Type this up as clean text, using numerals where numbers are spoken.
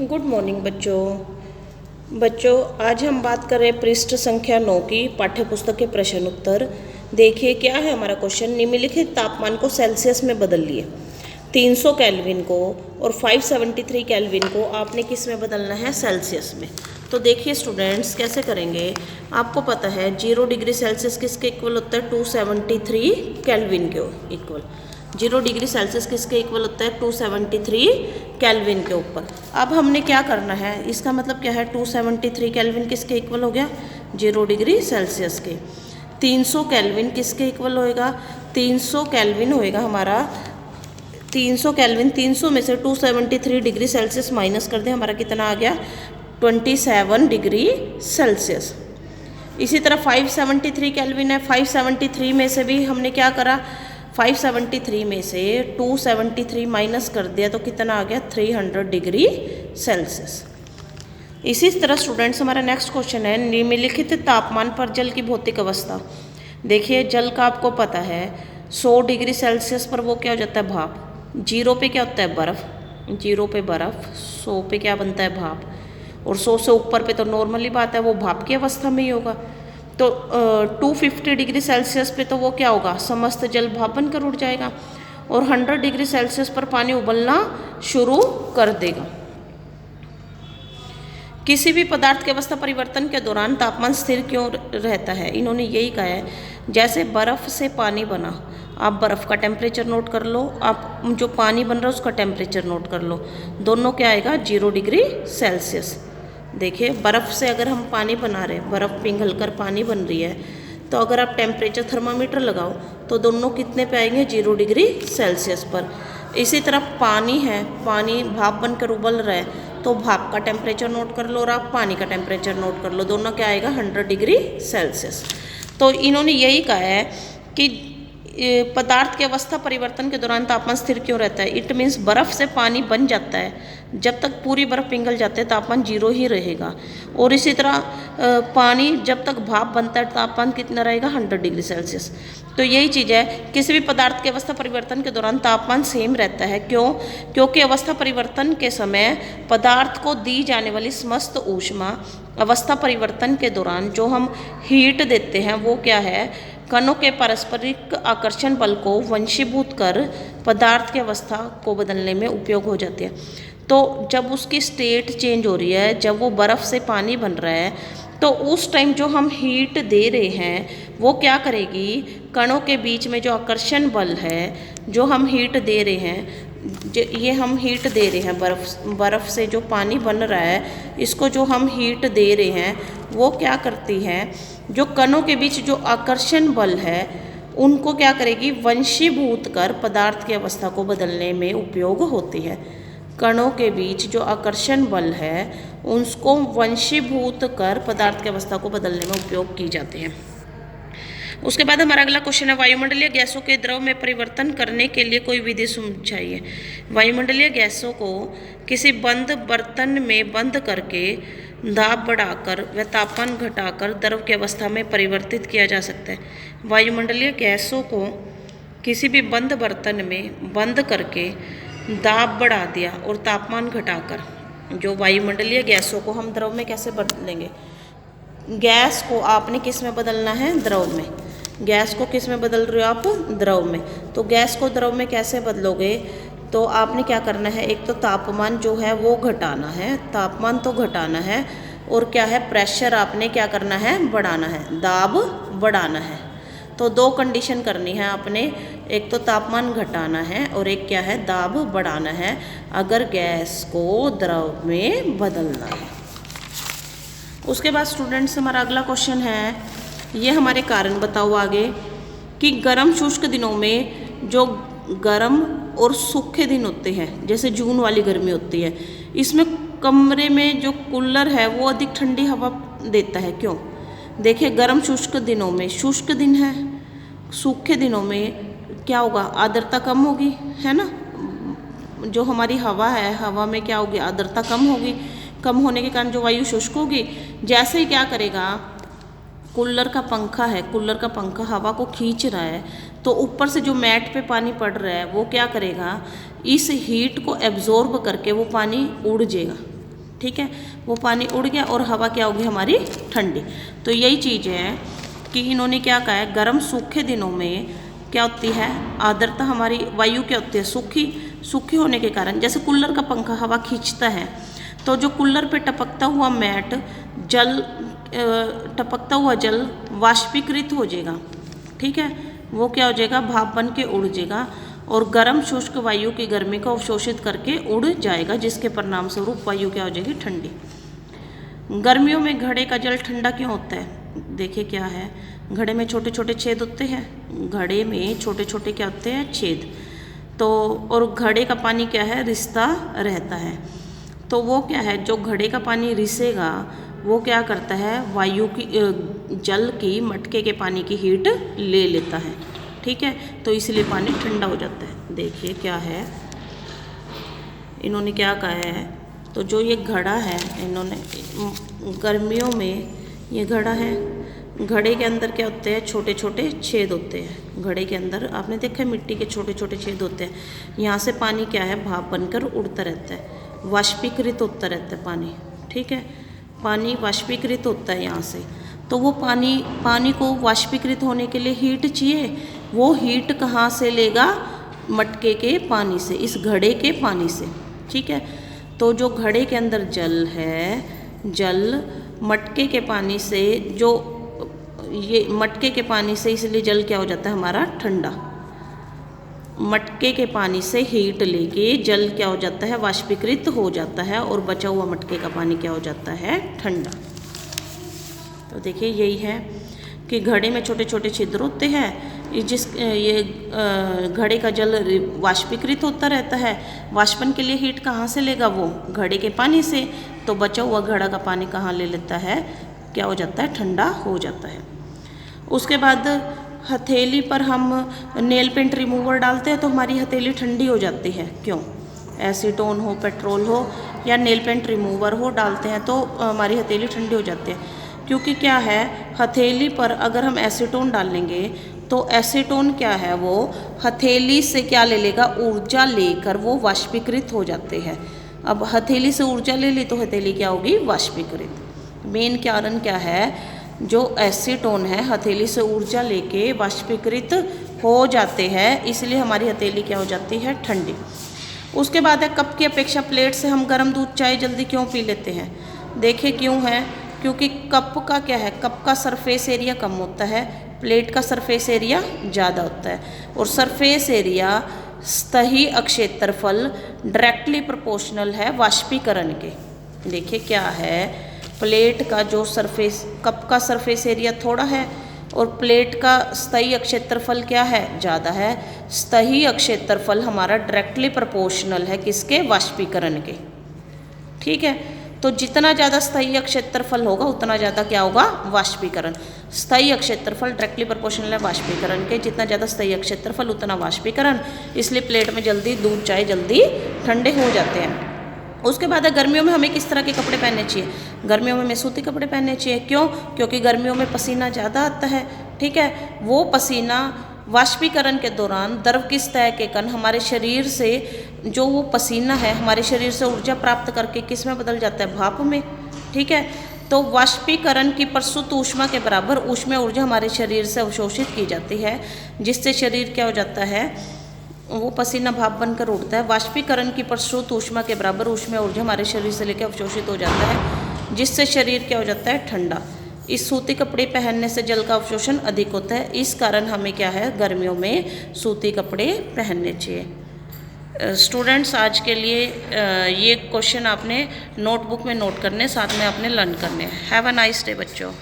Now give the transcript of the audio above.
Good morning बच्चों आज हम बात कर रहे हैं पृष्ठ संख्या 9 की पाठ्य पुस्तक के प्रश्न उत्तर। देखिए क्या है हमारा क्वेश्चन। निम्नलिखित तापमान को सेल्सियस में बदल लिए। 300 केल्विन को और 573 केल्विन को आपने किस में बदलना है? सेल्सियस में। तो देखिए स्टूडेंट्स कैसे करेंगे। आपको पता है 0 डिग्री सेल्सियस किसके इक्वल होता है? 273 केल्विन के इक्वल। 0 डिग्री सेल्सियस किसके इक्वल होता है? 273 केल्विन के ऊपर। अब हमने क्या करना है, इसका मतलब क्या है? 273 केल्विन किसके इक्वल हो गया? 0 डिग्री सेल्सियस के। 300 केल्विन किसके इक्वल होएगा? 300 केल्विन होएगा हमारा 300 केल्विन। 300 में से 273 डिग्री सेल्सियस माइनस कर दें, हमारा कितना आ गया? 27 डिग्री सेल्सियस। इसी तरह 573 केल्विन है। 573 में से भी हमने क्या करा? 573 में से 273 माइनस कर दिया तो कितना आ गया? 300 डिग्री सेल्सियस। इसी तरह स्टूडेंट्स हमारा नेक्स्ट क्वेश्चन है, निम्नलिखित तापमान पर जल की भौतिक अवस्था। देखिए जल का आपको पता है 100 डिग्री सेल्सियस पर वो क्या हो जाता है? भाप। 0 पे क्या होता है? बर्फ़। 0 पे बर्फ़, 100 पे क्या बनता है? भाप। और 100 से ऊपर पे तो नॉर्मली बात है वो भाप की अवस्था में ही होगा। तो 250 डिग्री सेल्सियस पे तो वो क्या होगा? समस्त जल भाप बनकर उड़ जाएगा। और 100 डिग्री सेल्सियस पर पानी उबलना शुरू कर देगा। किसी भी पदार्थ की अवस्था परिवर्तन के दौरान तापमान स्थिर क्यों रहता है? इन्होंने यही कहा है, जैसे बर्फ़ से पानी बना, आप बर्फ़ का टेम्परेचर नोट कर लो, आप जो पानी बन रहा है उसका टेम्परेचर नोट कर लो, दोनों क्या आएगा? 0 डिग्री सेल्सियस। देखिए बर्फ़ से अगर हम पानी बना रहे हैं, बर्फ़ पिघल कर पानी बन रही है, तो अगर आप टेम्परेचर थर्मामीटर लगाओ तो दोनों कितने पे आएंगे? 0 डिग्री सेल्सियस पर। इसी तरह पानी है, पानी भाप बनकर उबल रहा है तो भाप का टेम्परेचर नोट कर लो और आप पानी का टेम्परेचर नोट कर लो, दोनों क्या आएगा? 100 डिग्री सेल्सियस। तो इन्होंने यही कहा है कि पदार्थ की अवस्था परिवर्तन के दौरान तापमान स्थिर क्यों रहता है? इट मीन्स बर्फ़ से पानी बन जाता है, जब तक पूरी बर्फ़ पिघल जाते हैं तापमान 0 ही रहेगा। और इसी तरह पानी जब तक भाप बनता है तापमान कितना रहेगा? 100 डिग्री सेल्सियस। तो यही चीज़ है, किसी भी पदार्थ की अवस्था परिवर्तन के दौरान तापमान सेम रहता है। क्यों? क्योंकि अवस्था परिवर्तन के समय पदार्थ को दी जाने वाली समस्त ऊष्मा अवस्था परिवर्तन के दौरान जो हम हीट देते हैं वो क्या है? कणों के पारस्परिक आकर्षण बल को वंशीभूत कर पदार्थ की अवस्था को बदलने में उपयोग हो जाती है। तो जब उसकी स्टेट चेंज हो रही है, जब वो बर्फ़ से पानी बन रहा है, तो उस टाइम जो हम हीट दे रहे हैं वो क्या करेगी? कणों के बीच में जो आकर्षण बल है, जो हम हीट दे रहे हैं, ये हम हीट दे रहे हैं बर्फ़ से जो पानी बन रहा है, इसको जो हम हीट दे रहे हैं वो क्या करती है? जो कणों के बीच जो आकर्षण बल है उनको क्या करेगी? वंशीभूत कर पदार्थ की अवस्था को बदलने में उपयोग होती है। कणों के बीच जो आकर्षण बल है उसको वंशीभूत कर पदार्थ की अवस्था को बदलने में उपयोग की जाती है। उसके बाद हमारा अगला क्वेश्चन है, वायुमंडलीय गैसों के द्रव में परिवर्तन करने के लिए कोई विधि समझाइए। वायुमंडलीय गैसों को किसी बंद बर्तन में बंद करके दाब बढ़ाकर व तापमान घटाकर द्रव की अवस्था में परिवर्तित किया जा सकता है। वायुमंडलीय गैसों को किसी भी बंद बर्तन में बंद करके दाब बढ़ा दिया और तापमान घटाकर, जो वायुमंडलीय गैसों को हम द्रव में कैसे बदलेंगे? गैस को आपने किस में बदलना है? द्रव में। गैस को किस में बदल रहे हो आप? द्रव में। तो गैस को द्रव में कैसे बदलोगे? तो आपने क्या करना है? एक तो तापमान जो है वो घटाना है, तापमान तो घटाना है, और क्या है? प्रेशर आपने क्या करना है? बढ़ाना है, दाब बढ़ाना है। तो दो कंडीशन करनी है आपने, एक तो तापमान घटाना है और एक क्या है? दाब बढ़ाना है, अगर गैस को द्रव में बदलना है। उसके बाद स्टूडेंट्स हमारा अगला क्वेश्चन है, ये हमारे कारण बताओ आगे कि गर्म शुष्क दिनों में जो गर्म और सूखे दिन होते हैं, जैसे जून वाली गर्मी होती है, इसमें कमरे में जो कूलर है वो अधिक ठंडी हवा देता है। क्यों? देखिए गर्म शुष्क दिनों में, शुष्क दिन है, सूखे दिनों में क्या होगा? आर्द्रता कम होगी, है ना? जो हमारी हवा है, हवा में क्या होगी? आर्द्रता कम होगी। कम होने के कारण जो वायु शुष्क होगी, जैसे ही क्या करेगा? कूलर का पंखा है, कूलर का पंखा हवा को खींच रहा है, तो ऊपर से जो मैट पे पानी पड़ रहा है वो क्या करेगा? इस हीट को एब्जॉर्ब करके वो पानी उड़ जाएगा। ठीक है, वो पानी उड़ गया और हवा क्या होगी हमारी ठंडी। तो यही चीज़ है कि इन्होंने क्या कहा है, गर्म सूखे दिनों में क्या होती है, आर्द्रता हमारी वायु क्या होती है, सूखी होने के कारण, जैसे कूलर का पंखा हवा खींचता है तो जो कूलर पे टपकता हुआ जल वाष्पीकृत हो जाएगा, ठीक है, वो क्या हो जाएगा, भाप बन के उड़ जाएगा और गर्म शुष्क वायु की गर्मी को अवशोषित करके उड़ जाएगा, जिसके परिणाम स्वरूप वायु क्या हो जाएगी, ठंडी। गर्मियों में घड़े का जल ठंडा क्यों होता है, देखिए क्या है, घड़े में छोटे छोटे छेद होते हैं, घड़े में छोटे छोटे क्या होते हैं, छेद, तो और घड़े का पानी क्या है, रिसता रहता है। तो वो क्या है, जो घड़े का पानी रिसेगा वो क्या करता है, वायु की जल की मटके के पानी की हीट ले लेता है, ठीक है, तो इसलिए पानी ठंडा हो जाता है। देखिए क्या है, इन्होंने क्या कहा है, तो जो ये घड़ा है, इन्होंने गर्मियों में ये घड़ा है, घड़े के अंदर क्या होते हैं, छोटे छोटे छेद होते हैं, घड़े के अंदर आपने देखा है मिट्टी के छोटे छोटे छेद होते हैं, यहाँ से पानी क्या है, भाप बनकर उड़ता रहता है, वाष्पीकृत होता रहता है पानी, ठीक है, पानी वाष्पीकृत होता है यहाँ से। तो वो पानी को वाष्पीकृत होने के लिए हीट चाहिए, वो हीट कहाँ से लेगा, मटके के पानी से, इस घड़े के पानी से, ठीक है। तो जो घड़े के अंदर जल है, जल मटके के पानी से, जो ये मटके के पानी से, इसलिए जल क्या हो जाता है हमारा ठंडा, मटके के पानी से हीट लेके जल क्या हो जाता है, वाष्पीकृत हो जाता है और बचा हुआ मटके का पानी क्या हो जाता है, ठंडा। तो देखिए यही है कि घड़े में छोटे छोटे छिद्र होते हैं, ये घड़े का जल वाष्पीकृत होता रहता है, वाष्पन के लिए हीट कहाँ से लेगा, वो घड़े के पानी से, तो बचा हुआ घड़ा का पानी कहाँ ले लेता है, क्या हो जाता है, ठंडा हो जाता है। उसके बाद हथेली पर हम नेल पेंट रिमूवर डालते हैं तो हमारी हथेली ठंडी हो जाती है, क्यों, एसीटोन हो, पेट्रोल हो या नेल पेंट रिमूवर हो, डालते हैं तो हमारी हथेली ठंडी हो जाती है, क्योंकि क्या है, हथेली पर अगर हम एसीटोन डालेंगे तो एसीटोन क्या है, वो हथेली से क्या ले लेगा, ऊर्जा लेकर वो वाष्पीकृत हो जाते हैं। अब हथेली से ऊर्जा ले ली तो हथेली क्या होगी, वाष्पीकृत। मेन कारण क्या है, जो एसीटोन है हथेली से ऊर्जा लेके वाष्पीकृत हो जाते हैं, इसलिए हमारी हथेली क्या हो जाती है, ठंडी। उसके बाद है, कप की अपेक्षा प्लेट से हम गर्म दूध चाय जल्दी क्यों पी लेते हैं, देखिए क्यों है, क्योंकि कप का क्या है, कप का सरफेस एरिया कम होता है, प्लेट का सरफेस एरिया ज़्यादा होता है, और सरफेस एरिया सतही अक्षेत्रफल डायरेक्टली प्रोपोर्शनल है वाष्पीकरण के। देखिए क्या है, प्लेट का जो सरफेस, कप का सरफेस एरिया थोड़ा है और प्लेट का सतही अक्षेत्रफल क्या है, ज़्यादा है। सतही अक्षेत्रफल हमारा डायरेक्टली प्रोपोर्शनल है किसके, वाष्पीकरण के, ठीक है। तो जितना ज़्यादा सतही अक्षेत्रफल होगा उतना ज़्यादा क्या होगा, वाष्पीकरण। सतही अक्षेत्रफल डायरेक्टली प्रोपोर्शनल है वाष्पीकरण के, जितना ज़्यादा सतही अक्षेत्रफल उतना वाष्पीकरण, इसलिए प्लेट में जल्दी दूध चाय जल्दी ठंडे हो जाते हैं। उसके बाद है, गर्मियों में हमें किस तरह के कपड़े पहनने चाहिए, गर्मियों में हमें सूती कपड़े पहनने चाहिए, क्यों, क्योंकि गर्मियों में पसीना ज़्यादा आता है, ठीक है, वो पसीना वाष्पीकरण के दौरान द्रव की सतह के कण हमारे शरीर से, जो वो पसीना है हमारे शरीर से ऊर्जा प्राप्त करके किस में बदल जाता है, भाप में, ठीक है। तो वाष्पीकरण की प्रस्तुत ऊष्मा के बराबर ऊष्मीय ऊर्जा हमारे शरीर से अवशोषित की जाती है, जिससे शरीर क्या हो जाता है, वो पसीना भाप बनकर उड़ता है। वाष्पीकरण की प्रस्तुत ऊष्मा के बराबर ऊष्मीय ऊर्जा हमारे शरीर से लेकर अवशोषित हो जाता है, जिससे शरीर क्या हो जाता है, ठंडा। इस सूती कपड़े पहनने से जल का अवशोषण अधिक होता है, इस कारण हमें क्या है, गर्मियों में सूती कपड़े पहनने चाहिए। स्टूडेंट्स, आज के लिए ये क्वेश्चन आपने नोटबुक में नोट करने, साथ में आपने लर्न करने। हैव अ नाइस डे बच्चों।